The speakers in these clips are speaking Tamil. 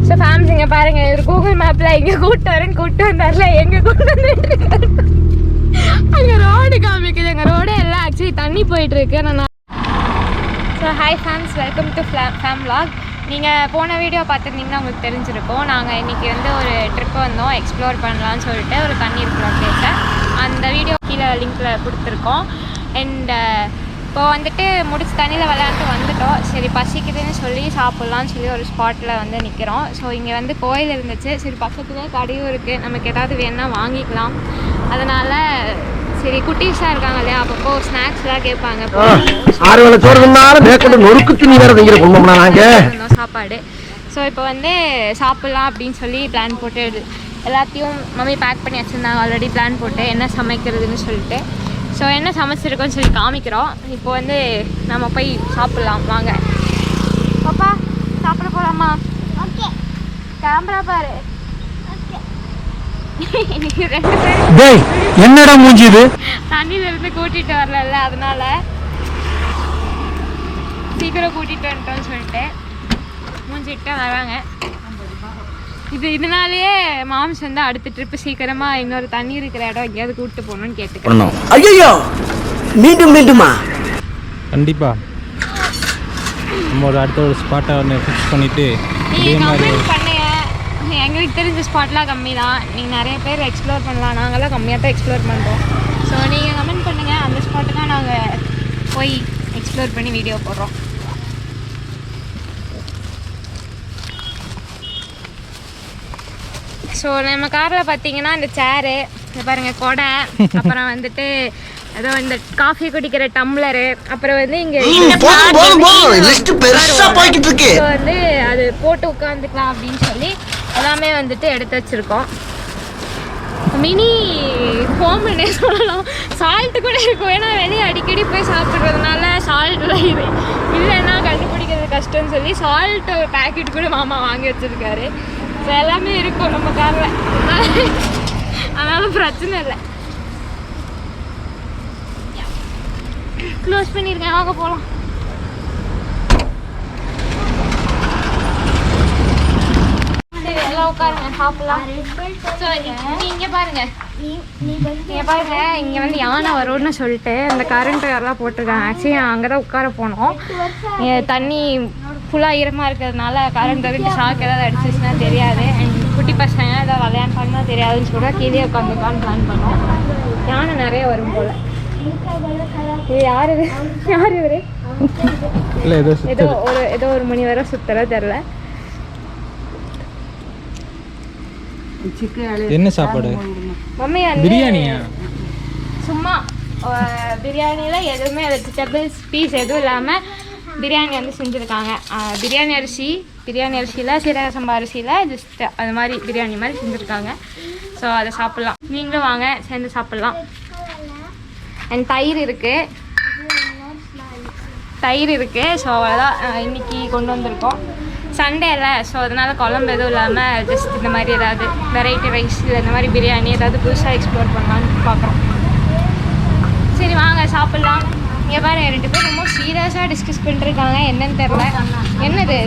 ஸோ ஃபேமிலி இங்கே பாருங்க, ஒரு கூகுள் மேப்பில் எங்கே கூப்பிட்டு வந்தார்ல, எங்கே கூப்பிட்டு வந்துட்டு அங்கே ரோடு காமிக்குது. எங்கள் ரோடு எல்லாம் ஆக்சுவலி தண்ணி போயிட்டுருக்கு. So hi fams, welcome to fam vlog. நீங்கள் போன வீடியோ பார்த்துருந்தீங்கன்னா உங்களுக்கு தெரிஞ்சிருக்கும். நாங்கள் இன்றைக்கி வந்து ஒரு ட்ரிப்பு வந்தோம், எக்ஸ்ப்ளோர் பண்ணலான்னு சொல்லிட்டு ஒரு தண்ணி இருக்கிற பிளேஸை. அந்த வீடியோ கீழே லிங்க்கில் கொடுத்துருக்கோம். அண்ட் இப்போ வந்துட்டு முடிச்சு தண்ணியில் விளையாண்டு வந்துட்டோம். சரி பசிக்குதுன்னு சொல்லி சாப்பிட்லான்னு சொல்லி ஒரு ஸ்பாட்டில் வந்து நிற்கிறோம். ஸோ இங்கே வந்து கோயில் இருந்துச்சு. சரி பக்கத்தில் கடையும் இருக்குது, நமக்கு ஏதாவது வேணுன்னா வாங்கிக்கலாம். அதனால் சரி குட்டீஸாக இருக்காங்க இல்லையா, அப்பப்போ ஸ்நாக்ஸ்லாம் கேட்பாங்க. சாப்பாடு. ஸோ இப்போ வந்து சாப்பிட்லாம் அப்படின்னு சொல்லி பிளான் போட்டு எல்லாத்தையும் மம்மி பேக் பண்ணி வச்சுருந்தாங்க ஆல்ரெடி, பிளான் போட்டு என்ன சமைக்கிறதுன்னு சொல்லிட்டு. ஸோ என்ன சமைச்சிருக்கோன்னு சொல்லி காமிக்கிறோம். இப்போ வந்து நம்ம போய் சாப்பிட்லாம் வாங்க. பாப்பா சாப்பிட போகலாமா? ஓகே. கேமரா பாரு. என்னடா மூஞ்சிது? தண்ணியில இருந்து கூட்டிட்டு வரல, அதனால சீக்கிரம் கூட்டிட்டு வந்துட்டோம்னு சொல்லிட்டு மூஞ்சிட்டு வராங்க. இதனாலேயே மாம்ஸ் வந்து அடுத்த ட்ரிப்பு சீக்கிரமா இன்னொரு தண்ணி இருக்கிற இடம் எங்கேயாவது கூப்பிட்டு போகணும்னு கேட்டுக்கிறோம். ஐயோ மீண்டும் மீண்டுமா? கண்டிப்பா நம்ம ஒரு அடுத்த ஒரு ஸ்பாட்டை ஒன்று ஃபிக்ஸ் பண்ணிட்டு எங்களுக்கு தெரிஞ்ச ஸ்பாட்லாம் கம்மி தான். நீங்கள் நிறைய பேர் எக்ஸ்ப்ளோர் பண்ணலாம், நாங்களாம் கம்மியாக தான் எக்ஸ்ப்ளோர் பண்ணுறோம். ஸோ நீங்கள் கமெண்ட் பண்ணுங்கள், அந்த ஸ்பாட்டு தான் நாங்கள் போய் எக்ஸ்ப்ளோர் பண்ணி வீடியோ போடுறோம். ஸோ நம்ம காரில் பார்த்தீங்கன்னா இந்த சேரு பாருங்கள், கொடை, அப்புறம் வந்துட்டு ஏதோ இந்த காஃபி குடிக்கிற டம்ளரு, அப்புறம் வந்து இங்கே வந்து அது போட்டு உட்காந்துக்கலாம் அப்படின்னு சொல்லி எல்லாமே வந்துட்டு எடுத்து வச்சுருக்கோம். மினி ஹோம்னே சொல்லலாம். சால்ட்டு கூட இருக்கும், ஏன்னா வெளியே அடிக்கடி போய் சாப்பிட்றதுனால சால்ட்டில் இது இல்லைன்னா கண்டுபிடிக்கிறது கஷ்டம்னு சொல்லி சால்ட்டு ஒரு பேக்கெட் கூட மாமா வாங்கி வச்சுருக்காரு. ஸோ எல்லாமே இருக்கும் நம்ம காரில், அதனால் பிரச்சனை இல்லை. க்ளோஸ் பண்ணியிருக்கேன், வாங்க போகலாம். சரி எல்லாம் உட்காருங்க, சாப்பிடலாம். ஸோ இங்கே பாருங்க, இங்கே வந்து யானை வரும்னு சொல்லிட்டு அந்த கரண்ட் எல்லாம் போட்டிருக்காங்க. ஆக்சுவலி அங்கே தான் உட்கார போனோம். தண்ணி ஃபுல்லாக ஈரமாக இருக்கிறதுனால கரண்ட் வந்துட்டு ஷாக் ஏதாவது அடிச்சிச்சுன்னா தெரியாது. அண்ட் குட்டி பசங்க ஏதாவது விளையாண்டாங்கன்னா தெரியாதுன்னு சொல்ல கீழே உட்காந்துக்கலான்னு பிளான் பண்ணோம். யானை நிறைய வரும் போல். இது யார் இவர்? ஏதோ ஒரு மணி வரை சுத்தர தெரில. என்ன சாப்பாடு? மம்மி பிரியாணியா? சும்மா பிரியாணியில் எதுவுமே வெஜிடபிள்ஸ் பீஸ் எதுவும் இல்லாமல் பிரியாணி வந்து செஞ்சுருக்காங்க. பிரியாணி அரிசியில் சீரக சம்பா அரிசியில் ஜஸ்ட் அது மாதிரி பிரியாணி மாதிரி செஞ்சுருக்காங்க. ஸோ அதை சாப்பிட்லாம், நீங்களும் வாங்க சேர்ந்து சாப்பிட்லாம். அண்ட் தயிர் இருக்குது. ஸோ அதான் இன்றைக்கி கொண்டு வந்திருக்கோம். சண்டே இல்லை, ஸோ அதனால் குழம்பு எதுவும் இல்லாமல் ஜஸ்ட் இந்த மாதிரி ஏதாவது வெரைட்டி ரைஸ் இல்லை இந்த மாதிரி பிரியாணி ஏதாவது புதுசாக எக்ஸ்ப்ளோர் பண்ணலான்னு பார்க்குறோம். சரி வாங்க சாப்பிட்லாம். இங்கே பாரு, 2 பேர் ரொம்ப சீரியஸாக டிஸ்கஸ் பண்ணிருக்காங்க, என்னன்னு தெரில. என்னது?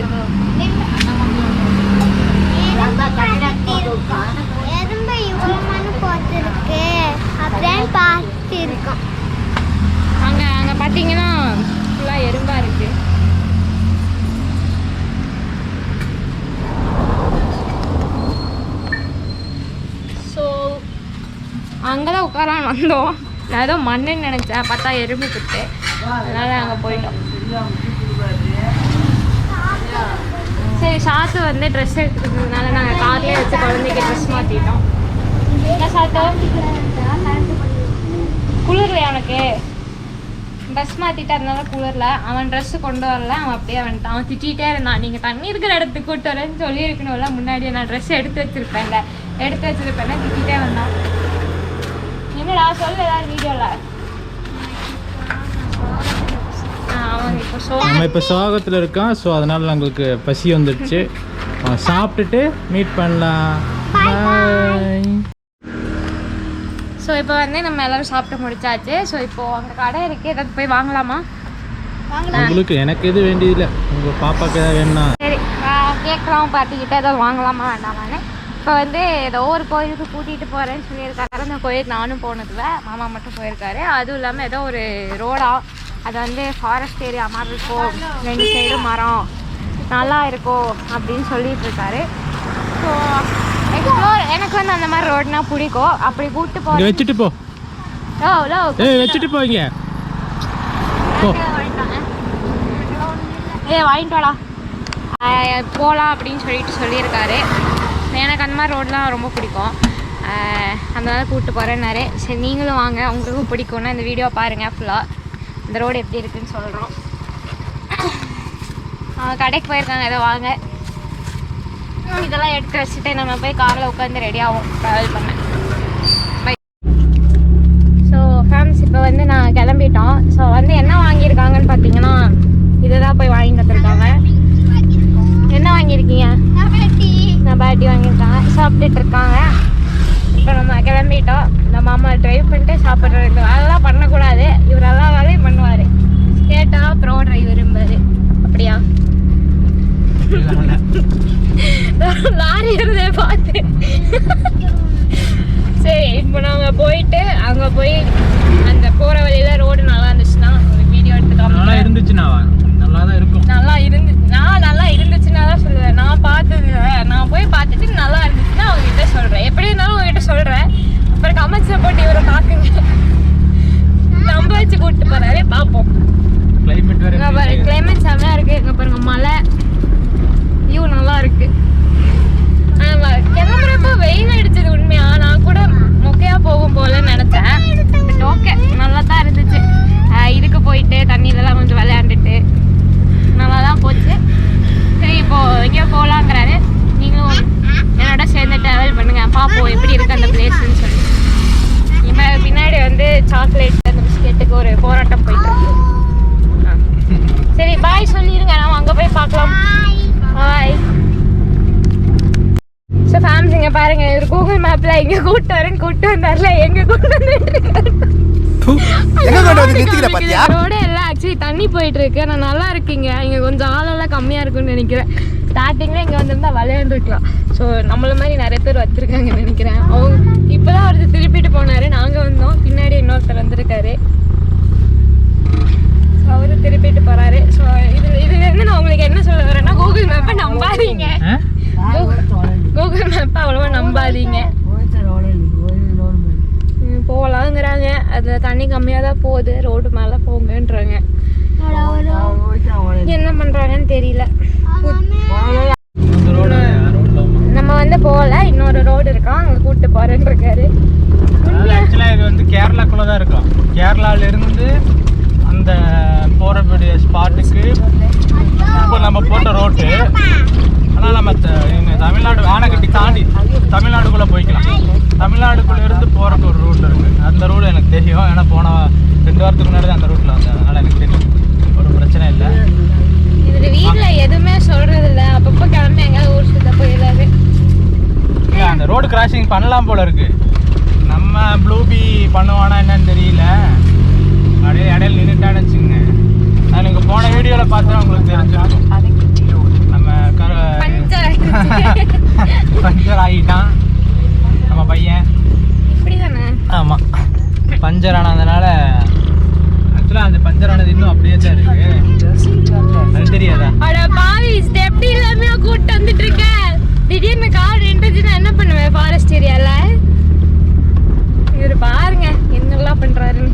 அங்கே பார்த்தீங்கன்னா ஃபுல்லாக எறும்பா இருக்கு. ஸோ அங்கே தான் உட்காரான்னு வந்தோம். நான் ஏதோ மண்ணுன்னு நினச்சேன், பார்த்தா எறும்பு புட்டு, அதனால் அங்கே போயிட்டோம். சரி சாத்து வந்து ட்ரெஸ் எடுத்துக்கிறதுனால நாங்கள் கார்லேயே வச்சு குழந்தைக்கு ட்ரெஸ் மாற்றிட்டோம். என்ன சாத்து? குளிர்லையா அவனுக்கு? ட்ரெஸ் மாற்றிட்டு அதனால குளிரில். அவன் ட்ரெஸ்ஸு கொண்டு வரல, அவன் அப்படியே வந்துட்டான். அவன் திட்டிகிட்டே இருந்தான், நீங்கள் தண்ணி இருக்கிற இடத்துக்கு கூட்டு வரேன்னு சொல்லியிருக்கணும்ல முன்னாடியே. நான் ட்ரெஸ் எடுத்து வச்சுருப்பேன்ல திட்டிகிட்டே வந்தான். என்னடா சொல்லு ஏதாவது வீடியோவில். நம்ம இப்போ சோகத்தில் இருக்கான். ஸோ அதனால் நம்மளுக்கு பசி வந்துடுச்சு. சாப்பிட்டுட்டு மீட் பண்ணலாம். ஸோ இப்போ வந்து நம்ம எல்லோரும் சாப்பிட்டு முடிச்சாச்சு. ஸோ இப்போது அங்கே கடை இருக்குது, ஏதாவது போய் வாங்கலாமா? உங்களுக்கு எனக்கு எது வேண்டியதில்லை, உங்கள் பாப்பாவுக்கு எதாவது வேணும்னா. சரி கேட்கலாம் பாட்டிக்கிட்ட ஏதோ வாங்கலாமா வேண்டாமான்னு. இப்போ வந்து ஏதோ ஒரு கோயிலுக்கு கூட்டிகிட்டு போகிறேன்னு சொல்லியிருக்காரு. அந்த கோயிலுக்கு நானும் போனதில்ல, மாமா மட்டும் போயிருக்காரு. அதுவும் இல்லாமல் ஏதோ ஒரு ரோடா, அது வந்து ஃபாரஸ்ட் ஏரியா மாதிரி இருக்கும், 2 சைடும் மரம் நல்லா இருக்கும் அப்படின்னு சொல்லிட்டு இருக்காரு. ஸோ எக்ஸ்ப்ளோர், எனக்கு வந்து அந்த மாதிரி ரோடுனா பிடிக்கும். அப்படி கூப்பிட்டு போகிறேன். வச்சுட்டு போ. வச்சுட்டு போங்க. வாங்கிட்டு வாடா போகலாம் அப்படின்னு சொல்லியிருக்காரு. எனக்கு அந்த மாதிரி ரோடெலாம் ரொம்ப பிடிக்கும், அதனால கூப்பிட்டு போகிறேன்னாரு. சரி நீங்களும் வாங்க, உங்களுக்கும் பிடிக்கும்னா இந்த வீடியோ பாருங்கள் ஃபுல்லாக. இந்த ரோடு எப்படி இருக்குதுன்னு சொல்கிறோம். அவங்க கடைக்கு போயிருக்காங்க, ஏதோ வாங்க. இதெல்லாம் எடுத்து வச்சுட்டு நம்ம போய் காரில் உட்காந்து ரெடியாகும் ட்ராவல் பண்ண. பை. ஸோ ஃபேமிலிஸ் இப்போ வந்து நான் கிளம்பிட்டோம். ஸோ வந்து என்ன வாங்கியிருக்காங்கன்னு பார்த்தீங்கன்னா இதை தான் போய் வாங்கிட்டு வந்துருக்காங்க. என்ன வாங்கியிருக்கீங்க? நபாட்டி வாங்கியிருக்காங்க, சாப்பிட்டுட்டு இருக்காங்க. இப்போ நம்ம கிளம்பிட்டோம். இந்த மாமா ட்ரைவ் பண்ணிட்டு சாப்பிட்றது, இந்த வேலைலாம் பண்ணக்கூடாது, இவர் எல்லா வேலையும் பண்ணுவார். கேட்டால் ப்ரோ டிரைவரும்பாரு. அப்படியா? லாரி இருந்தே பார்த்து. சரி இப்போ நாங்கள் போயிட்டு அங்கே போய் அந்த போகிற வழியில் ரோடு நல்லா இருந்துச்சுன்னா ஒரு வீடியோ எடுத்துக்கலாம். நல்லா இருந்துச்சுன்னா நல்லா தான் இருக்கும். நல்லா இருந்துச்சுன்னா தான் சொல்லுவேன். நான் பார்த்தது, நான் போய் பார்த்துட்டு நல்லா இருந்துச்சுன்னா அவங்ககிட்ட சொல்கிறேன். எப்படி இருந்தாலும் உங்ககிட்ட சொல்கிறேன். அப்புறம் கமெண்ட்ஸில் போட்டு இவரை பார்க்குங்க, நம்ப வச்சு கூப்பிட்டு போகிறாரு. பார்ப்போம். கிளைமேட் செம்மையாக இருக்குது. இங்கே பாருங்க, மலை வியூ நல்லா இருக்கு. கிளம்புறப்ப வெயில் அடிச்சது உண்மையா, நான் கூட மொக்கையா போகும் போலன்னு நினைச்சேன். பட் ஓகே, நல்லா தான் இருந்துச்சு. இதுக்கு போயிட்டு தண்ணியிலலாம் கொஞ்சம் விளையாண்டுட்டு நல்லா தான் போச்சு. சரி இப்போ எங்கேயோ போகலாங்கிறாரு. நீங்களும் என்னோட சேர்ந்து ட்ராவல் பண்ணுங்க, பார்ப்போம் எப்படி இருக்கு அந்த பிளேஸ்ன்னு சொல்லி. இப்போ பின்னாடி வந்து சாக்லேட் அந்த பிஸ்கெட்டுக்கு ஒரு போராட்டம் போயிட்டு இருக்கு. சரி பாய் சொல்லிடுங்க, நம்ம அங்கே போய் பார்க்கலாம். பாய். ஸோ ஃபேமிலி இங்கே பாருங்க, இவர் கூகுள் மேப்பில் எங்கே கூப்பிட்டு வந்தார்ல, எங்கே கூப்பிட்டு வந்துட்டு ரோடு எல்லாம் ஆக்சுவலி தண்ணி போயிட்டு இருக்கு. ஆனால் நல்லா இருக்குங்க. இங்கே கொஞ்சம் ஆளெல்லாம் கம்மியாக இருக்குன்னு நினைக்கிறேன். ஸ்டார்டிங்கில் இங்கே வந்திருந்தா விளையாண்டுருக்கலாம். ஸோ நம்மள மாதிரி நிறைய பேர் வச்சுருக்காங்கன்னு நினைக்கிறேன். அவங்க இப்போ தான் ஒருத்தர் திருப்பிட்டு போனார், நாங்கள் வந்தோம். பின்னாடி இன்னொருத்தர் வந்திருக்காரு, அவரு திருப்பிட்டு போறாரு. ஸோ இதுலேருந்து நான் உங்களுக்கு என்ன சொல்ல வரேன்னா, கூகுள் மேப்பை நம்பாதீங்க. கூகுள் மேப்பை அவ்வளோவா நம்பாதீங்க. போகலாங்கிறாங்க, அதில் தண்ணி கம்மியாக தான் போகுது, ரோடு மேலே போங்கன்றாங்க. என்ன பண்ணுறாங்கன்னு தெரியல. நம்ம வந்து போகல, இன்னொரு ரோடு இருக்கான், அங்கே கூப்பிட்டு போகிறேன்னு இருக்காரு. ஆக்சுவலாக இது வந்து கேரளாக்குள்ளே தான் இருக்கும். கேரளாவிலேருந்து அந்த போகிறக்கூடிய ஸ்பாட்டுக்கு இப்போ நம்ம போட்ட ரோட்டு. ஆனால் நம்ம தமிழ்நாடு ஆனைக்கட்டி தாண்டி தமிழ்நாடுக்குள்ளே போய்க்கலாம். தமிழ்நாடுக்குள்ளே இருந்து போகிறக்கு ஒரு ரூட் இருக்குது. அந்த ரூட் எனக்கு தெரியும், ஏன்னா போன 2 வாரத்துக்கு முன்னாடி அந்த ரூட்டில் வந்தேன். அதனால் எனக்கு தெரியும், ஒரு பிரச்சனை இல்லை. இவர் வீட்டில் எதுவுமே சொல்கிறது இல்லை, அப்பப்போ கிளம்பி எங்கேயாவது ஊர் சுத்த போயிடாது. இல்லை, அந்த ரோடு கிராசிங் பண்ணலாம் போல இருக்குது. நம்ம ப்ளூபி பண்ணுவானா என்னன்னு தெரியல. இடையில நின்றுட்டான்னு வச்சுங்க. நான் நீங்கள் போன வீடியோவில் பார்த்தா உங்களுக்கு தெரிஞ்சிருக்கும். நம்ம பஞ்சர் ஆகிட்டான் நம்ம பையன். இப்படி தானே? ஆமாம், பஞ்சர் ஆனதுனால. ஆக்சுவலாக அந்த பஞ்சர் ஆனது இன்னும் அப்படியே தான் இருக்கு. அது தெரியாதா? எப்படி எல்லாமே கூப்பிட்டு வந்துட்டு இருக்க, திடீர்னு கார் நின்றுச்சுன்னா என்ன பண்ணுவேன் ஃபாரஸ்ட் ஏரியாவில்? இவர் பாருங்க என்னெல்லாம் பண்ணுறாருன்னு.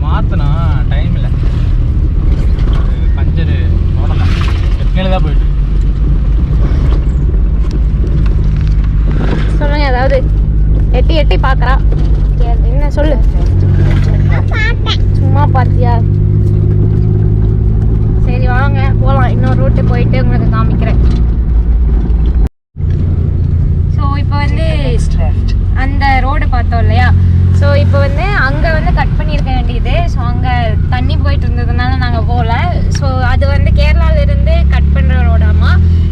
மாற்றினா டைம் இல்லை, பஞ்சரு போடலாம், எத்தனை தான் போயிட்டு. சொல்லுங்க, ஏதாவது எட்டி பார்க்குறா. என்ன சொல்லு? சும்மா பார்த்தியா? சரி வாங்க போகலாம், இன்னொரு ரூட்டு போயிட்டு உங்களுக்கு காமிக்கிறேன். ஸோ இப்போ வந்து அந்த ரோடு பார்த்தோம் இல்லையா? ஸோ இப்போ வந்து அங்கே வந்து கட் பண்ணியிருக்க வேண்டியது. ஸோ அங்கே தண்ணி போயிட்டு இருந்ததுனால நாங்கள் போகல. ஸோ அது வந்து கேரளாவிலேருந்து கட் பண்ணுற ரோடாமா.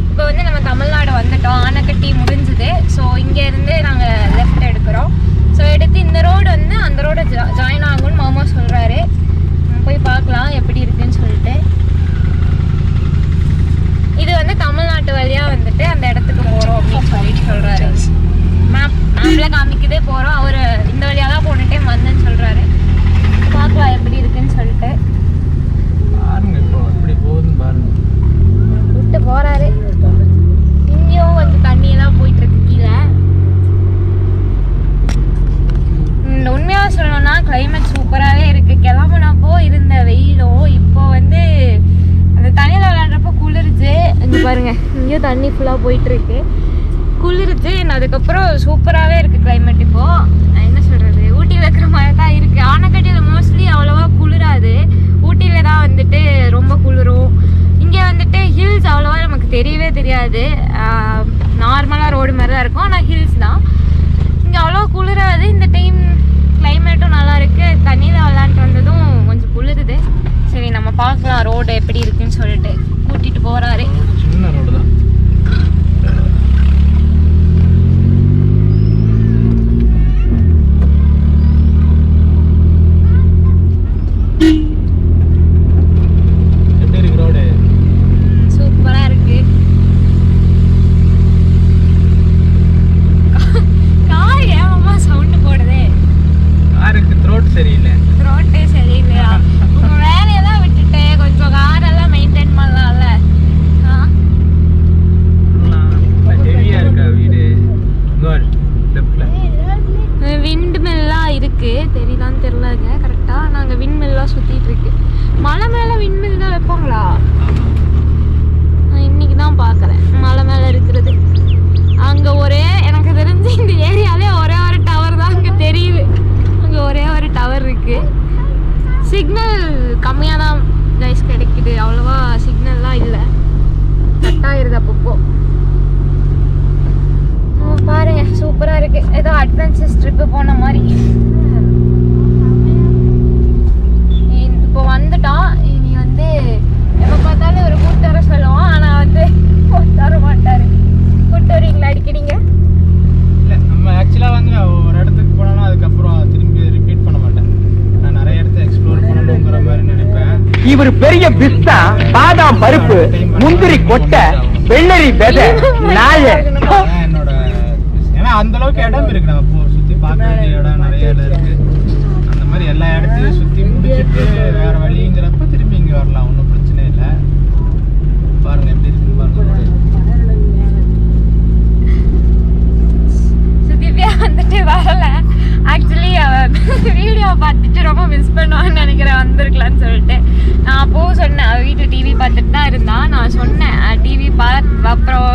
இப்போ வந்து நம்ம தமிழ்நாடு வந்துட்டோம், ஆனைக்கட்டி முடிஞ்சுது. ஸோ இங்கேருந்து நாங்கள் லெஃப்ட் எடுக்கிறோம். ஸோ எடுத்து இந்த ரோடு வந்து அந்த ரோடு ஜாயின் ஆகும்னு மாமா சொல்கிறாரு. போய் பார்க்கலாம் எப்படி இருக்குன்னு சொல்லிட்டு. இது வந்து தமிழ் தண்ணி ஃபுல்லாக போயிட்டுருக்கு. குளிருது. அதுக்கப்புறம் சூப்பராகவே இருக்குது கிளைமேட். இப்போது என்ன சொல்கிறது, ஊட்டியில் இருக்கிற மாதிரி தான் இருக்குது. ஆனைக்கட்டியில் மோஸ்ட்லி அவ்வளோவா குளிராது. ஊட்டியில் தான் வந்துட்டு ரொம்ப குளிரும். இங்கே வந்துட்டு ஹில்ஸ் அவ்வளோவா நமக்கு தெரியவே தெரியாது. நார்மலாக ரோடு மாதிரி தான் இருக்கும், ஆனால் ஹில்ஸ் தான். இங்கே அவ்வளோ குளிராது. இந்த டைம் கிளைமேட்டும் நல்லா இருக்குது. தண்ணியில் விளாண்டுட்டு வந்ததும் கொஞ்சம் குளிருது. சரி, நம்ம பார்க்கலாம் ரோடு எப்படி இருக்குன்னு சொல்லிட்டு கூட்டிகிட்டு போகிறாரு. சின்ன ரோடு தான். சிக்னல் கம்மியாக தான் கைஸ் கிடைக்குது. அவ்வளோவா சிக்னல்லாம் இல்லை. கட் ஆகிருது அப்பப்போ. பாருங்க, சூப்பராக இருக்குது. ஏதோ அட்வென்ச்சர்ஸ் ட்ரிப்பு போன மாதிரி. இப்போ வந்துட்டோம். இனி வந்து எப்போ பார்த்தாலும் ஒரு கூட்டு வர சொல்லுவோம். ஆனால் வந்து தர மாட்டார். கூட்டு வரீங்களா அடிக்கிறீங்க? இல்லை, நம்ம ஆக்சுவலாக வந்து ஒரு இடத்துக்கு போனோம்னா அதுக்கப்புறம் திரும்பி ரிப்பீட் பண்ண மாட்டேன். நான் நிறைய இடத்த எக்ஸ்ப்ளோர் பண்ணணுங்கிற மாதிரி நினைப்பேன். இவர் பெரிய பிஸ்தா, பாதாம் பருப்பு, முந்திரி கொட்டை, வெள்ளரி விதை, நாய. என்னோட ஏன்னா அந்த அளவுக்கு இடம் இருக்கு. நம்ம சுற்றி பார்க்க வேண்டிய இடம் நிறைய இடம் இருக்கு. அந்த மாதிரி எல்லா இடத்தையும் சுற்றி முடிச்சுட்டு வேற வழிங்கிறப்ப திரும்பி இங்கே வரலாம். ஒன்றும் பிரச்சனை இல்லை. பாருங்க எப்படி இருக்குன்னு பாருங்க. சுதிவ்யா வந்துட்டு வரல. ஆக்சுவலி அவள் வீடியோ பார்த்துட்டு ரொம்ப மிஸ் பண்ணுவான்னு நினைக்கிறேன், வந்திருக்கலான்னு சொல்லிட்டு. நான் அப்போது சொன்னேன், அவள் வீட்டில் டிவி பார்த்துட்டு தான் இருந்தான். நான் சொன்னேன் டிவி அப்புறம்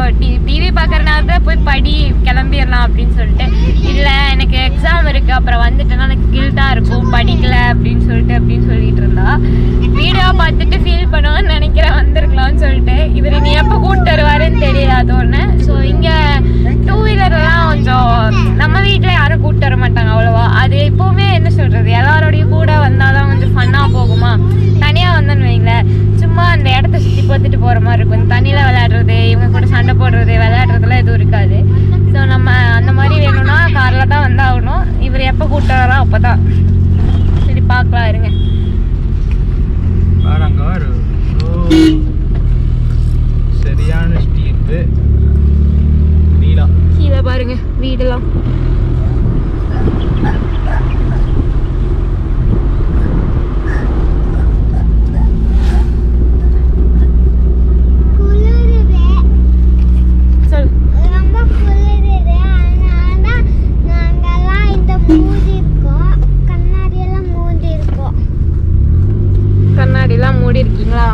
டிவி பார்க்குற நேரத்தில் போய் படி, கிளம்பிடலாம் அப்படின்னு சொல்லிட்டு. இல்லை, எனக்கு எக்ஸாம் இருக்குது, அப்புறம் வந்துட்டேன்னா எனக்கு கில்ட்டாக இருக்கும், படிக்கலை அப்படின்னு சொல்லிட்டு இருந்தா. வீடியோ பார்த்துட்டு ஃபீல் பண்ணுவான்னு நினைக்கிறேன், வந்திருக்கலாம்னு சொல்லிட்டு. இவர் நீ எப்போ கூப்பிட்டு வருவாருன்னு தெரியாது ஒன்று. ஸோ இங்கே டூ வீலர்லாம் கொஞ்சம் நம்ம வீட்டில் யாரும் கூப்பிட்டு வர மாட்டாங்க அவ்வளோவா. அது எப்போவுமே என்ன சொல்கிறது, எல்லாரோடையும் கூட வந்தால் தான் கொஞ்சம் ஃபன்னாக போகுமா. தனியாக வந்தோன்னு வைங்களேன், சும்மா அந்த இடத்த சுற்றி பார்த்துட்டு போகிற மாதிரி இருக்கும். தண்ணியில் விளையாடுறது, இவங்க கூட சண்டை போடுறது, விளையாடுறதுலாம் எதுவும் இருக்காது. ஸோ நம்ம அந்த மாதிரி வேணும்னா காரில் தான் வந்தாகணும். இவர் எப்போ கூப்பிட்டு வரா அப்போ தான். சரி, பார்க்கலாம் இருங்க. சரியான ஸ்டீப்பு நீளம். கீழே பாருங்க வீடெல்லாம். கண்ணாடிலாம் மூடி இருக்கீங்களா?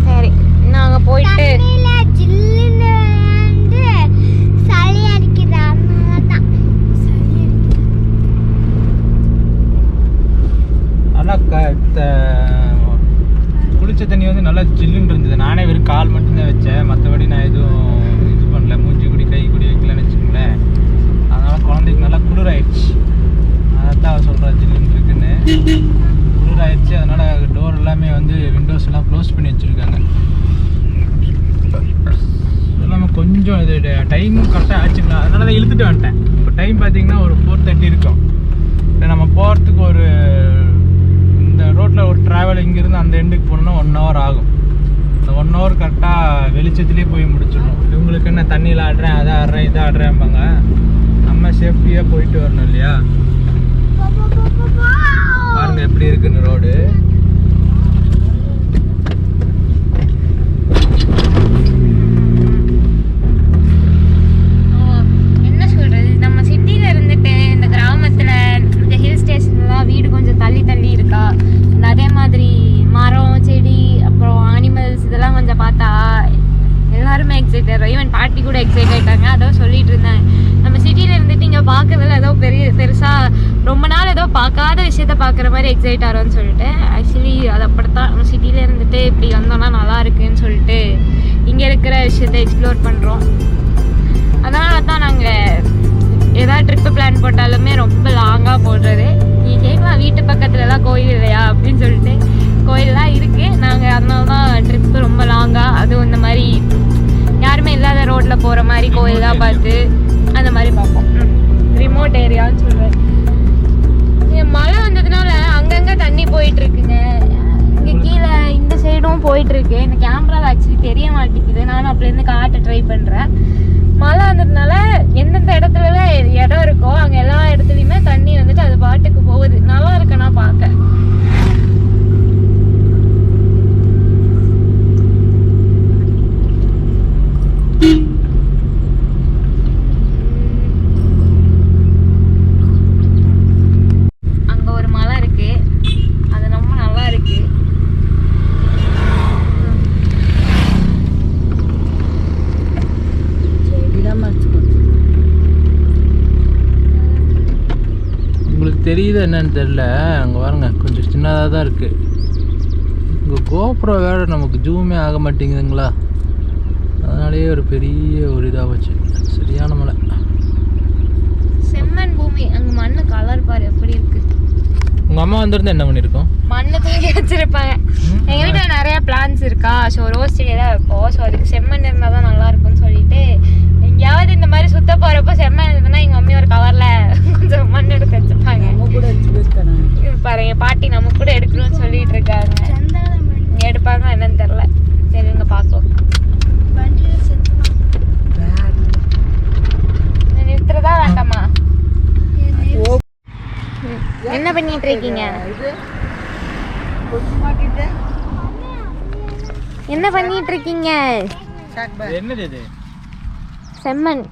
சரி, நாங்கள் போயிட்டு குளிச்ச தண்ணி வந்து நல்லா ஜில்லுன்னு இருந்தது. நானே வெறும் கால் மட்டும்தான் வச்சேன், மற்றபடி நான் எதுவும் இது பண்ணல. மூஞ்சி குடி கை குடி வைக்கலன்னு வச்சுக்கோங்களேன். அதனால் குழந்தைக்கு நல்லா குளிராயிடுச்சு. அதான் அவள் சொல்கிறா ஜில்லுன்னு இருக்குன்னு. குளிராயிடுச்சு. அதனால் டோர் எல்லாமே வந்து விண்டோஸ் எல்லாம் க்ளோஸ் பண்ணி வச்சுருக்காங்க. எல்லாமே கொஞ்சம் இது டைமும் கரெக்டாக ஆச்சுங்களா, அதனால தான் இழுத்துட்டு வந்துட்டேன். இப்போ டைம் பார்த்தீங்கன்னா ஒரு 4:30 இருக்கும். இப்போ நம்ம போகிறதுக்கு ஒரு இந்த ரோட்டில் ஒரு ட்ராவல் இங்கேருந்து அந்த எண்டுக்கு போகணுன்னா 1 hour ஆகும். அந்த 1 hour கரெக்டாக வெளிச்சத்துலேயே போய் முடிச்சிடணும். இவங்களுக்கு என்ன தண்ணியில் ஆடுறேன், அதை ஆடுறேன், இதை ஆடுறேன்பாங்க. நம்ம சேஃப்டியாக போயிட்டு வரணும் இல்லையா. பாருங்க எப்படி இருக்குன்னு ரோடு. என்ன சொல்றது, நம்ம சிட்டில இருந்துட்டு இந்த கிராமத்துல இந்த ஹில் ஸ்டேஷன்லாம் வீடு கொஞ்சம் தள்ளி தள்ளி இருக்கா. அதே மாதிரி மரம் செடி அப்புறம் அனிமல்ஸ் இதெல்லாம் கொஞ்சம் பார்த்தா எக்ஸைட் ஆகிறோம். ஈவன் பாட்டி கூட எக்ஸைட் ஆகிட்டாங்க. அதான் சொல்லிட்டு இருந்தேன், நம்ம சிட்டியில் இருந்துட்டு இங்கே பார்க்கறதுல ஏதோ பெருசாக ரொம்ப நாள் ஏதோ பார்க்காத விஷயத்த பார்க்குற மாதிரி எக்ஸைட் ஆகிறோன்னு சொல்லிட்டு. ஆக்சுவலி அது அப்படித்தான், நம்ம சிட்டியில் இருந்துட்டு இப்படி வந்தோம்னா நல்லா இருக்குன்னு சொல்லிட்டு இங்கே இருக்கிற விஷயத்த எக்ஸ்ப்ளோர் பண்ணுறோம். அதனால தான் நாங்கள் ஏதாவது ட்ரிப்பு பிளான் போட்டாலுமே ரொம்ப லாங்காக போடுறது. நீங்கள் கேட்கலாம் வீட்டு பக்கத்துலலாம் கோயில் இல்லையா அப்படின்னு சொல்லிட்டு, கோயிலெலாம் இருக்குது. நாங்கள் அதனால தான் ட்ரிப்பு ரொம்ப லாங்காக, அதுவும் இந்த மாதிரி யாருமே இல்லாத ரோட்டில் போகிற மாதிரி கோயிலாக பார்த்து அந்த மாதிரி பார்ப்போம். ரிமோட் ஏரியான்னு சொல்கிறேன். மழை வந்ததுனால அங்கங்கே தண்ணி போயிட்டுருக்குங்க. இங்கே கீழே இந்த சைடும் போயிட்டுருக்கு. இந்த கேமராவில் ஆக்சுவலி தெரிய மாட்டேங்குது, நானும் அப்படிலேருந்து காட்ட ட்ரை பண்ணுறேன். மழை வந்ததுனால எந்தெந்த இடத்துலலாம் இடம் இருக்கோ அங்கே எல்லா இடத்துலையுமே தண்ணி வந்துட்டு அது பாட்டுக்கு போகுது. நல்லா இருக்குன்னா பார்க்க. அங்கே ஒரு மலை இருக்கு, அது ரொம்ப நல்லா இருக்கு. உங்களுக்கு தெரியுது என்னன்னு தெரியல, அங்கே பாருங்க கொஞ்சம் சின்னதாக தான் இருக்குது. இங்கே கோபுரம் வேறு நமக்கு ஜூமே ஆக மாட்டேங்குதுங்களா, அதனாலேயே ஒரு பெரிய ஒரு இதாக வச்சு சரியான மலை. செம்மண் பூமி. அங்கே மண்ணு கலர் பாரு எப்படி இருக்கு. உங்கள் அம்மா வந்திருந்தா என்ன பண்ணியிருக்கோம்? மண்ணை தூக்கி வச்சிருப்பாங்க. எங்கள் வீட்டில் நிறைய பிளான்ஸ் இருக்கா, ஸோ ரோஸ் செடியெல்லாம் வைப்போம். ஸோ அதுக்கு செம்மண் இருந்தால் தான் நல்லா இருக்கும்னு சொல்லிட்டு எங்கேயாவது இந்த மாதிரி சுத்த போகிறப்போ செம்மண் இருந்ததுன்னா எங்கள் மம்மி ஒரு கவரில் கொஞ்சம் மண் எடுத்து வச்சுப்பாங்க. இது பாருங்க, பாட்டி நம்ம கூட எடுக்கணும்னு சொல்லிட்டு இருக்காங்க. எடுப்பாங்க என்னன்னு தெரில. சரி இங்கே பார்க்கலாம். நிறுத்துறதா வேண்டாமா? என்ன பண்ணிட்டு இருக்கீங்க? என்ன பண்ணிட்டு இருக்கீங்க? என்னது இது? செம்மண்.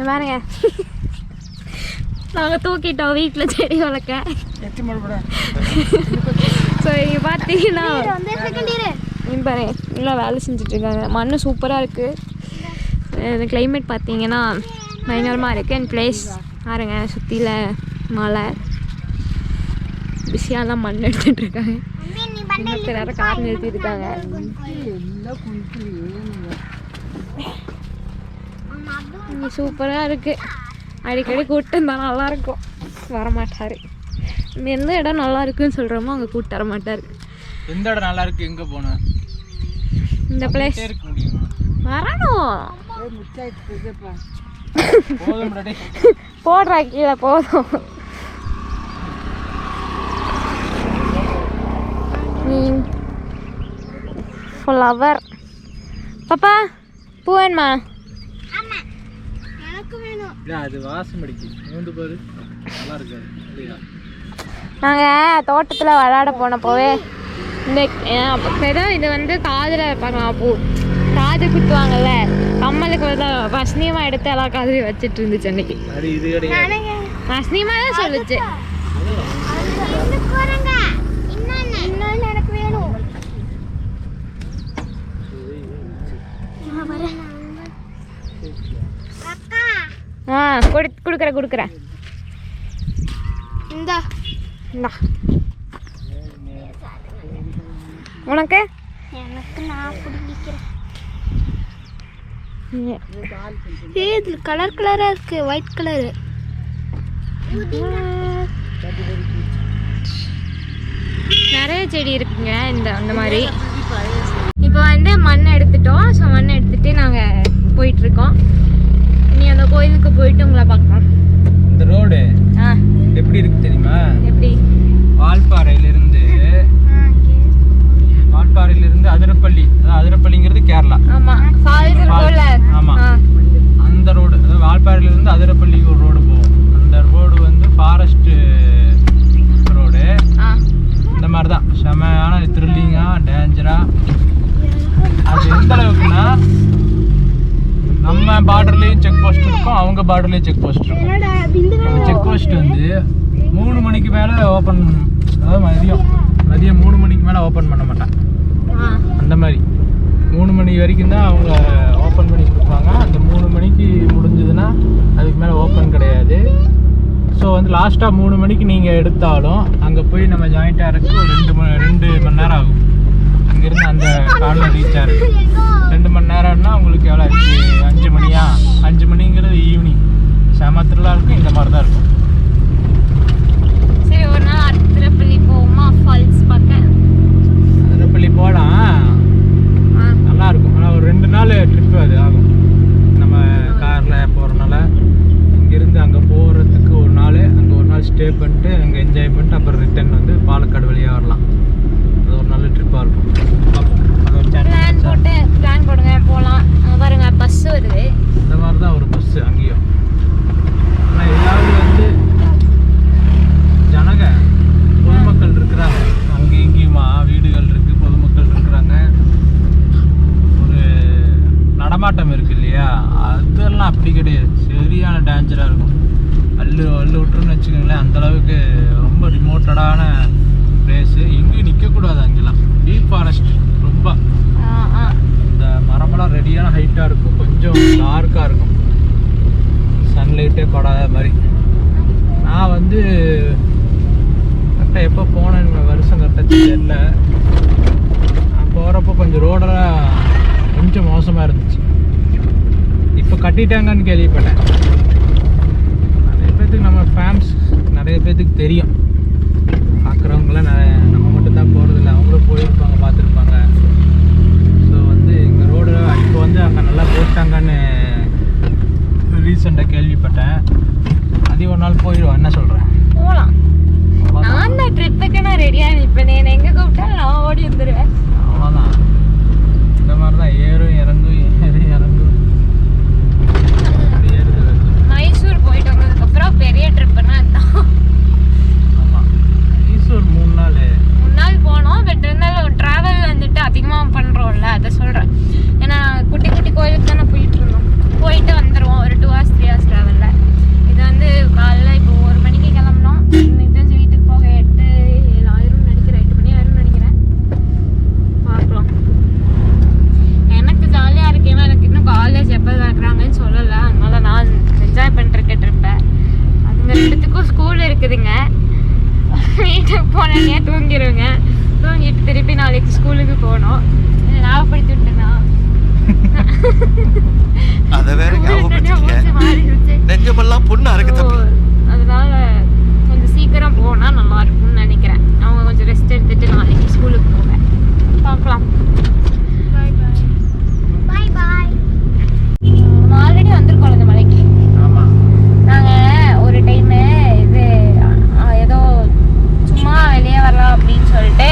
பாருங்க, நாங்கள் தூக்கிட்டோம் வீட்டில் செடி வளர்க்க. ஸோ இங்கே பார்த்தீங்கன்னா பாருங்க நல்லா வேலை செஞ்சிட்ருக்காங்க. மண் சூப்பராக இருக்குது. இந்த கிளைமேட் பார்த்தீங்கன்னா பயங்கரமாக இருக்குது. அண்ட் பிளேஸ் பாருங்க, சுற்றியில் மலை பிஸியாலாம் மண் எடுத்துகிட்ருக்காங்க. இன்னொருத்தர் வேறு கார் நிறுத்திருக்காங்க. இங்கே சூப்பராக இருக்குது. அடிக்கடி கூப்பிட்டு இருந்தால் நல்லாயிருக்கும், வரமாட்டார். எந்த இடம் நல்லா இருக்குன்னு சொல்கிறோமோ அங்கே கூப்பிட்டு வர மாட்டார். எந்த இடம் நல்லா இருக்கு, எங்கே போனேன் இந்த பிளேஸ் வரணும். போடுறா கீழே போதும். ஃப்ளவர் பாப்பா பூ வேணுமா? அது வாசம் அடிக்குது பாரு, நல்லா இருக்காது இல்லையா? நாங்கள் தோட்டத்தில் விளையாட போனப்போவே இந்த ஏதோ இது வந்து காதில் வைப்பாங்களாம் பூ. காது குத்துவாங்கல்ல, கம்மலுக்கு வசனியமாக எடுத்து எல்லா காதுலையும் வச்சுட்டு இருந்துச்சு அன்னைக்கு. வசனியமாக தான் சொல்லுச்சு. கொடுக்குறேன். இந்தா உனக்கு? எனக்கு நான் பிடிக்கிறேன். இது கலர் கலராக இருக்கு, ஒயிட் கலரு. நிறைய செடி இருக்குங்க அந்த மாதிரி. இப்போ வந்து மண் எடுத்துட்டோம். ஸோ மண் எடுத்துட்டு நாங்கள் போயிட்டுருக்கோம். இனி அந்த கோயிலுக்கு போயிட்டு உங்களை பார்க்கலாம். இந்த ரோடு எப்படி இருக்கு தெரியுமா? எப்படி? வால்பாறையிலிருந்து அதிரப்பள்ளி, அதிரப்பள்ளிங்கிறது கேரளா. ஆமாம், ஆமாம். அந்த ரோடு, அதாவது வால்பாறையிலிருந்து அதிரப்பள்ளிக்கு ஒரு ரோடு போகும். அந்த ரோடு வந்து ஃபாரஸ்ட் ரோடு. இந்த மாதிரி தான் செமையான த்ரில்லிங்காக டேஞ்சராக. அது எந்த அளவுக்குன்னா, நம்ம பார்டர்லேயும் செக் போஸ்ட் இருக்கும், அவங்க பார்டர்லேயும் செக் போஸ்ட் இருக்கும். அந்த செக் போஸ்ட் வந்து 3 மணிக்கு மேலே ஓப்பன், அதாவது மதியம் 3 மணிக்கு மேலே ஓப்பன் பண்ண மாட்டான். அந்த மாதிரி 3 மணி வரைக்கும் தான் அவங்க ஓப்பன் பண்ணி கொடுப்பாங்க. அந்த 3 மணிக்கு முடிஞ்சதுன்னா அதுக்கு மேலே ஓப்பன் கிடையாது. ஸோ வந்து லாஸ்ட்டாக 3 மணிக்கு நீங்கள் எடுத்தாலும் அங்கே போய் நம்ம ஜாயிண்ட் ஆகிறதுக்கு ஒரு 2 மணி நேரம் ஆகும். இங்கேருந்து அந்த காலில் ரீச் ஆகிறது 2 மணி நேரம்னா உங்களுக்கு எவ்வளோ 5 மணியா? 5 மணிங்கிறது ஈவினிங். செம த்ரில்லாக இருக்கும். இந்த மாதிரி தான் இருக்கும். சரி, ஒரு நாள் திருப்பள்ளி போவோமா? ஃபால்ஸ் பார்க்க திருப்பள்ளி போகலாம், நல்லா இருக்கும். ஆனால் ஒரு 2 நாள் ட்ரிப்பு அது ஆகும். நம்ம காரில் போகிறனால இங்கேருந்து அங்கே போகிறதுக்கு ஒரு நாள், அங்கே ஒரு நாள் ஸ்டே பண்ணிட்டு அங்கே என்ஜாய் பண்ணிட்டு அப்புறம் ரிட்டர்ன் வந்து பாலக்காடு வழியாக வரலாம். அது ஒரு நல்ல ட்ரிப்பாக இருக்கும். அது ஒரு பிளான் போடுங்க, போகலாம். பாருங்க பஸ் வருது. இந்த மாதிரி தான் ஒரு பஸ்ஸு அங்கேயும். ஆனால் ஏதாவது வந்து ஜனங்க பொதுமக்கள் இருக்கிறாங்க, அங்கேயும் இங்கேயுமா வீடுகள் இருக்குது, பொதுமக்கள் இருக்கிறாங்க, ஒரு நடமாட்டம் இருக்குது இல்லையா? அதெல்லாம் அப்படி கிடையாது. சரியான டேஞ்சராக இருக்கும். அள்ளு விட்டுருன்னு வச்சுக்கோங்களேன். அந்தளவுக்கு ரொம்ப ரிமோட்டடான பிளேஸு. எங்கேயும் நிற்கக்கூடாது. அங்கெல்லாம் டீப் ஃபாரஸ்ட் ரொம்ப. இந்த மரமெல்லாம் ரெடியான ஹைட்டாக இருக்கும், கொஞ்சம் டார்க்காக இருக்கும், சன்லைட்டே படாத மாதிரி. நான் வந்து கரெக்டாக எப்போ போனேன் வருஷம் கரெக்டாக தெரியல. நான் போகிறப்போ கொஞ்சம் ரோடெல்லாம் கொஞ்சம் மோசமாக இருந்துச்சு. இப்போ கட்டிட்டாங்கன்னு கேள்விப்பட்டேன். நிறைய பேர்த்துக்கு நம்ம ஃபேன்ஸ் நிறைய பேர்த்துக்கு தெரியும். பார்க்குறவங்களாம் நம்ம மட்டும்தான் போகிறதில்ல, அவங்களும் போயிருப்பாங்க, பார்த்துருப்பாங்க. ஸோ வந்து எங்கள் ரோடு இப்போ வந்து அங்கே நல்லா போட்டாங்கன்னு ரீசெண்டாக கேள்விப்பட்டேன். அதையும் ஒரு நாள் போயிடுவோம். என்ன சொல்கிறேன்? போகலாம். நான் தான் ட்ரிப்புக்கு நான் ரெடியாக நிற்பேன். நான் எங்கே கூப்பிட்டாலும் நான் ஓடி வந்துடுவேன். அவ்வளோதான். இந்த மாதிரி தான் ஏறும் இறங்கும் இறங்கும். மைசூர் போயிட்டு வந்ததுக்கப்புறம் பெரிய ட்ரிப்புன்னா அதுதான். ஆமாம், மைசூர் 3 நாள் போனோம். பட் இருந்தாலும் ட்ராவல் வந்துட்டு அதிகமாக பண்ணுறோம்ல, அதை சொல்கிறேன். ஏன்னா குட்டி குட்டி கோயிலுக்கு தானே போயிட்டு இருந்தோம். போயிட்டு வந்துடுவோம் ஒரு 2 hours 3 hours ட்ராவலில். இது வந்து காலைல இப்போ 1 மணிக்கு கிளம்பினோம். இன்னைக்கு தெரிஞ்சு வீட்டுக்கு போக 8 ஆயிரம் நினைக்கிறேன், 8 மணி ஆயிரம் நினைக்கிறேன். பார்க்கலாம். எனக்கு ஜாலியாக இருக்கேன். எனக்கு இன்னும் காலேஜ் எப்போ வைக்கிறாங்கன்னு சொல்லலை. அதனால நான் என்ஜாய் பண்ணிருக்கேன் ட்ரிப்பை. அதுங்க 2த்துக்கும் ஸ்கூல் இருக்குதுங்க. வீட்டுக்கு போனேன்னே தூங்கிடுவேங்க. தூங்கிட்டு திருப்பி நாளைக்கு ஸ்கூலுக்கு போகணும். ஞாபகப்படுத்தி விட்டேன்னா அத வேற நெஞ்சமெல்லாம் புண்ணா இருக்கு தம்பி. அதனால கொஞ்சம் சீக்கிரம் போனா நல்லா இருக்கும்னு நினைக்கிறேன். அவங்க கொஞ்சம் ரெஸ்ட் எடுத்துட்டு நாளைக்கு ஸ்கூலுக்கு போவேன். பார்க்கலாம். பாய் பாய். ஆல்ரெடி வந்திருக்கோம் இந்த மலைக்கு. நாங்கள் ஒரு டைமு இது ஏதோ சும்மா வெளியே வரலாம் அப்படின்னு சொல்லிட்டு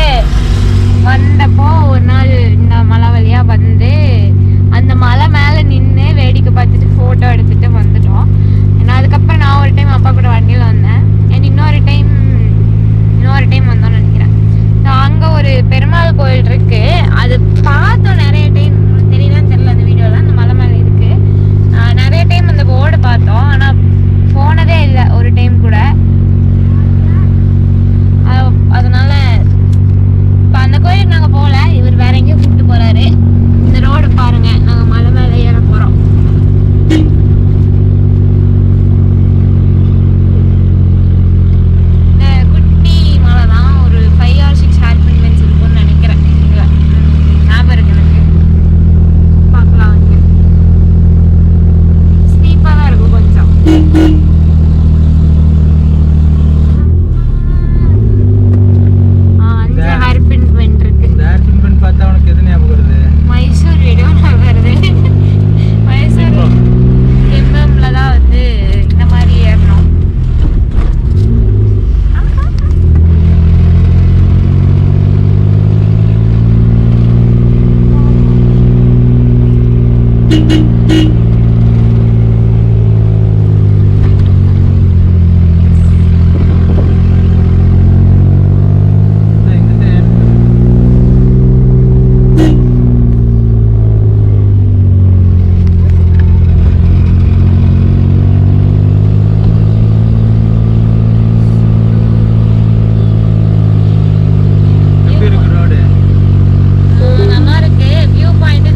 வந்தப்போ ஒரு நாள் இந்த மலை வழியாக வந்து அந்த மலை மேலே நின்று வேடிக்கை பார்த்துட்டு ஃபோட்டோ எடுத்துகிட்டு வந்துட்டோம். ஏன்னா அதுக்கப்புறம் நான் ஒரு டைம் அப்பா கூட வண்டியில் வந்தேன். ஏன்னா இன்னொரு டைம் வந்தோம்னு நினைக்கிறேன். அங்கே ஒரு பெருமாள் கோயில் இருக்குது. அது பார்த்தோம் நிறைய டைம். தெரியலான்னு தெரியல அந்த வீடியோலாம். அந்த மலை மேலே இருக்குது. நிறைய டைம் அந்த போர்டு பார்த்தோம். ஆனால் போனதே இல்லை ஒரு டைம் கூட. அதனால இப்போ அந்த கோயிலுக்கு நாங்கள் போகல. இவர் வேற எங்கேயும் கூப்பிட்டு போகிறாரு. இந்த ரோடு பாருங்க, நாங்கள் மலை மேலே ஏற போகிறோம். குட்டி மலை தான். ஒரு 5 or 6 ஹேர்பின் இருக்கும்னு நினைக்கிறேன். ஞாபகம் இருக்கு எனக்கு. பார்க்கலாம். ஸ்டீப்பாக தான் இருக்கும் கொஞ்சம். பார்த்தா உனக்கு எது ஞாபகம் வருது? மைசூர் வீடியோ ஞாபகம் வருது. மைசூர் எம்எம்ல தான் வந்து இந்த மாதிரி ஏறணும். நல்லா இருக்கு. வியூ பாயிண்ட்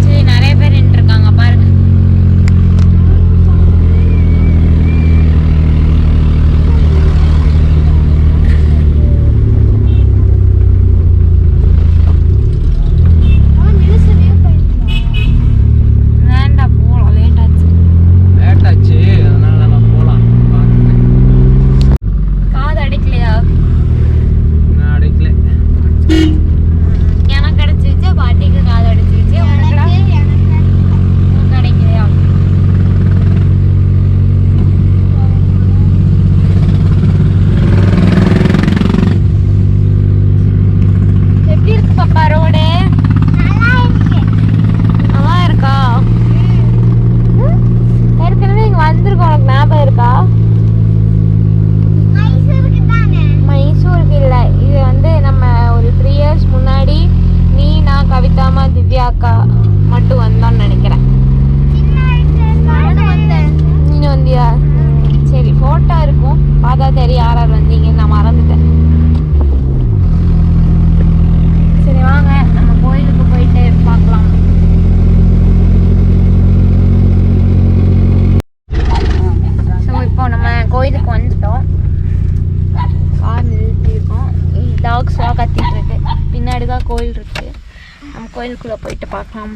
கோயிலுக்குள்ளே போயிட்டு பார்க்கலாம்.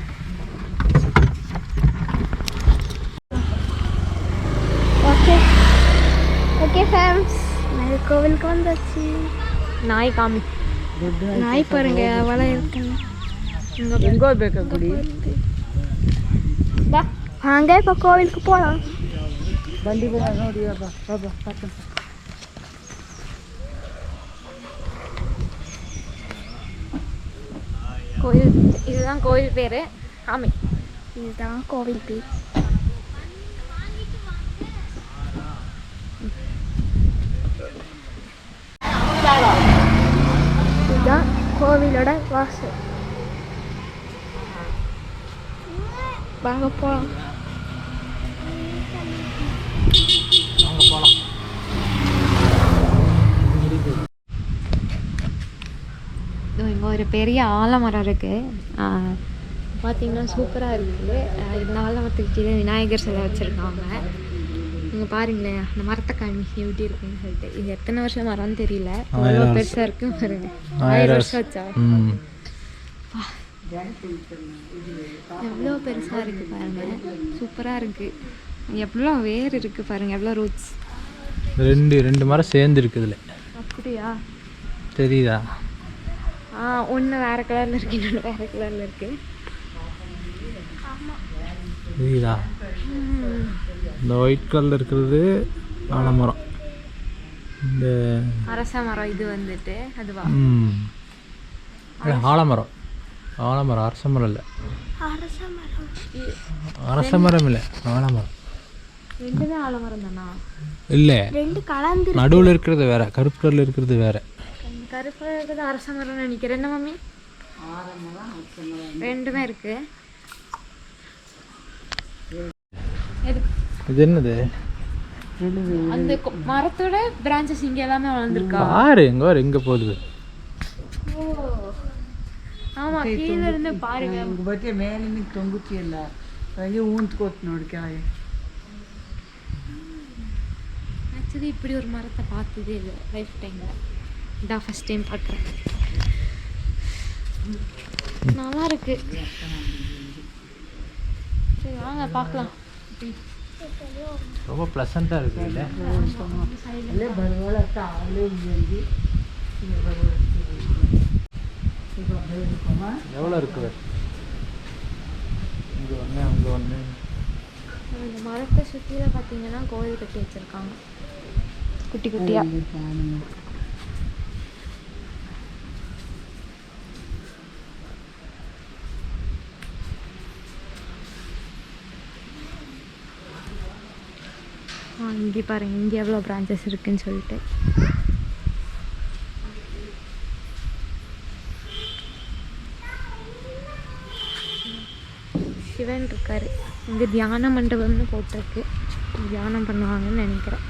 ஓகே ஓகே ஃபேம்ஸ், நாங்கள் கோவிலுக்கு வந்தாச்சு. நாய் காமி, நாய் பாருங்க அவளை இருக்குன்னு. எங்கோ பேக்கக்குடி வாங்க இப்போ கோவிலுக்கு போகலாம். வண்டி போக நோடியாப்பா பாப்பா பக்கம். கோயில் இதுதான் கோயில் பேர். ஆமை இதுதான் கோவில் பேர். இதுதான் கோவிலோட வாசல். வாங்க போகலாம். இங்கே ஒரு பெரிய ஆலமரம் இருக்குது. பார்த்தீங்கன்னா சூப்பராக இருக்குது. இந்த ஆலமரத்துக்கு கீழே விநாயகர் சிலை வச்சுருக்காங்க. நீங்கள் பாருங்களேன் அந்த மரத்தை காமி எப்படி இருக்குன்னு சொல்லிட்டு. இது எத்தனை வருஷம் மரம்னு தெரியல, எவ்வளோ பெருசாக இருக்கு பாருங்க. 1000 வருஷம் வச்சா எவ்வளோ பெருசாக இருக்குது பாருங்க. சூப்பராக இருக்குது. எவ்வளோ வேர் இருக்குது பாருங்க, எவ்வளோ ரூட்ஸ். ரெண்டு மரம் சேர்ந்து இருக்குதுல. அப்படியா? தெரியுதா? ஒன்று வேறு கலரில் இருக்குது, இன்னொன்று வேறு கலரில் இருக்குது. தெரியுதா? இந்த ஒயிட் கலரில் இருக்கிறது ஆலமரம். இந்த அரச மரம் இது வந்துட்டு அதுவா? ஆலமரம். ஆலமரம் அரச மரம் இல்லை. அரச மரம் இல்லை, ஆலமரம். ரெண்டுமே ஆலமரம் தானா? இல்லை, ரெண்டு கலந்து. நடுவில் இருக்கிறது வேற, கருப்பு கலரில் இருக்கிறது வேற. கருப்பு இருக்கிறது அரச மரம்னு நினைக்கிறேன். என்ன மம்மி? ரெண்டுமே இருக்கு. இது என்னது? அந்த மரத்தோட பிரான்ச்சஸ் இங்க எல்லாமே வளர்ந்துருக்கா? பாரு எங்க வர எங்க போகுது. ஆமா, கீழ இருந்து பாருங்க. உங்க பத்தி மேல நீ தொங்குச்சியல்ல, அங்கே ஊந்துಕೋத்து ನೋಡಿ ಕೆಳಗೆ. ஆக்சுவலி இப்படி ஒரு மரத்தை பார்த்ததே இல்லை லைஃப் டைமில். இதான் ஃபஸ்ட் டைம் பார்க்குறேன். நல்லா இருக்கு. சரி வாங்க பார்க்கலாம். ரொம்ப ப்ளசண்ட்டாக இருக்குது இல்லை? ಅಲ್ಲೇ ಬರವಳತ್ತ ಅಲ್ಲೇ ఉంది. எவ்வளோ இருக்குது? இங்கே ஒன்று அங்கே ஒன்று. இந்த மரத்தை சுற்றியில் பார்த்தீங்கன்னா கோயில் கட்டி வச்சுருக்காங்க குட்டி குட்டியாக. இங்கே பாருங்க, இங்கே எவ்வளோ பிரான்ச்சஸ் இருக்குன்னு சொல்லிட்டு. சிவன் இருக்காரு. இங்கே தியான மண்டபம்னு போட்டிருக்கு. தியானம் பண்ணுவாங்கன்னு நினைக்கிறேன்.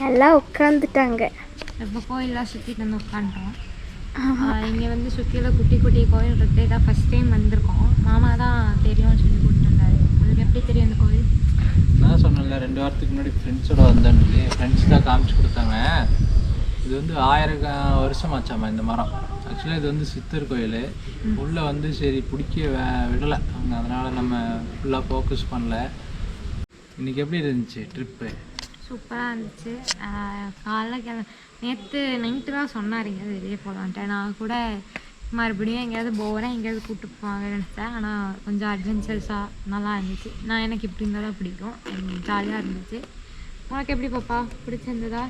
எல்லாம் உட்காந்துட்டாங்க. இப்போ கோயிலெலாம் சுற்றிட்டு வந்து உட்காந்துட்டோம். இங்கே வந்து சுற்றியில் குட்டி குட்டி கோயில் இருக்குது. இதான் ஃபஸ்ட் டைம் வந்திருக்கோம். மாமா தான் தெரியும்னு சொல்லி கூப்பிட்டு வந்தார். உங்களுக்கு எப்படி தெரியும் இந்த கோயில்? நான் சொன்னேன்ல 2 வாரத்துக்கு முன்னாடி ஃப்ரெண்ட்ஸோட வந்தேன்னு. ஃப்ரெண்ட்ஸ் தான் காமிச்சு கொடுத்தாங்க. இது வந்து 1000 வருஷம் ஆச்சாமா இந்த மரம். ஆக்சுவலாக இது வந்து சித்தர் கோயில். உள்ளே வந்து சரி பிடிக்க விடலை அவங்க, அதனால் நம்ம ஃபுல்லாக ஃபோக்கஸ் பண்ணல. இன்றைக்கி எப்படி இருந்துச்சு ட்ரிப்பு? சூப்பராக இருந்துச்சு. காலைல நேற்று நைட்டு தான் சொன்னார் எங்கேயாவது வெளியே போகலான்ட்டு. நான் கூட மறுபடியும் எங்கேயாவது போகிறேன் எங்கேயாவது கூப்பிட்டு போவாங்கன்னு நினச்சேன். ஆனால் கொஞ்சம் அட்வென்ச்சர்ஸாக நல்லா இருந்துச்சு. எனக்கு இப்படி இருந்தால் தான் பிடிக்கும். ஜாலியாக இருந்துச்சு. உனக்கு எப்படி பாப்பா பிடிச்சிருந்ததா?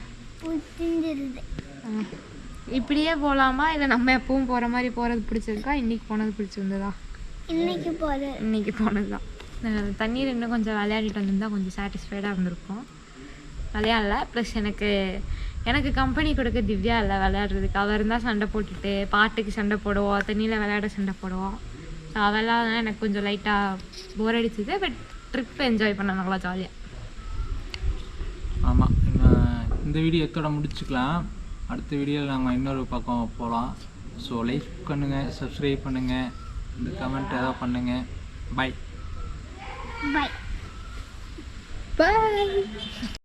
இப்படியே போகலாமா இல்லை நம்ம எப்பவும் போகிற மாதிரி போகிறது பிடிச்சிருக்கா? இன்றைக்கி போனது பிடிச்சிருந்ததா? இன்னைக்கு போனது தான். தண்ணீர் இன்னும் கொஞ்சம் விளையாடிட்டு வந்திருந்தால் கொஞ்சம் சாட்டிஸ்ஃபைடாக இருந்திருக்கும். விளையாடல. ப்ளஸ் எனக்கு கம்பெனி கொடுக்க திவ்யா இல்லை விளையாடுறதுக்கு. அவள் இருந்தால் சண்டை போட்டுட்டு பாட்டுக்கு சண்டை போடுவோம், தண்ணியில் விளையாட சண்டை போடுவோம். ஸோ அவெல்லாம் எனக்கு கொஞ்சம் லைட்டாக போர் அடிச்சுது. பட் ட்ரிப் என்ஜாய் பண்ண நல்லா ஜாலியாக. ஆமாம், இந்த வீடியோ எத்தோட முடிச்சுக்கலாம். அடுத்த வீடியோவில் நாங்கள் இன்னொரு பக்கம் போகலாம். ஸோ லைக் பண்ணுங்கள், சப்ஸ்கிரைப் பண்ணுங்கள், இந்த கமெண்ட் ஏதாவது பண்ணுங்கள். பாய். பாய்.